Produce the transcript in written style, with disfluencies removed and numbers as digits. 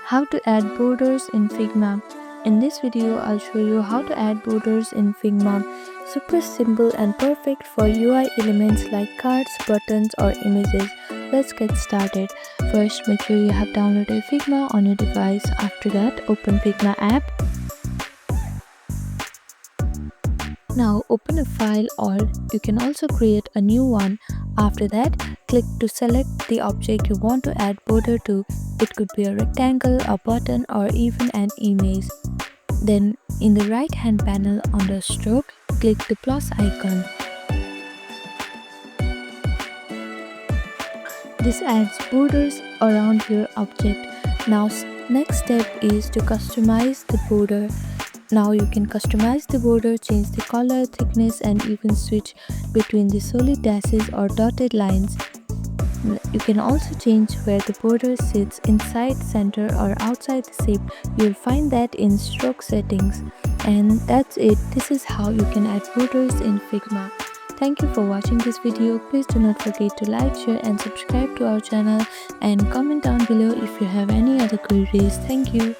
How to add borders in Figma. In this video, I'll show you how to add borders in Figma. Super simple and perfect for UI elements like cards, buttons or images. Let's get started. First, make sure you have downloaded Figma on your device. After that, open Figma app. Now open a file, or you can also create a new one. After that, click to select the object you want to add border to. It could be a rectangle, a button or even an image. Then in the right hand panel under stroke, click the plus icon. This adds borders around your object. Now next step is to customize the border. Now you can customize the border, change the color, thickness and even switch between the solid dashes or dotted lines. You can also change where the border sits, inside, center or outside the shape. You'll find that in stroke settings. And that's it. This is how you can add borders in Figma. Thank you for watching this video. Please do not forget to like, share and subscribe to our channel, and comment down below if you have any other queries. Thank you.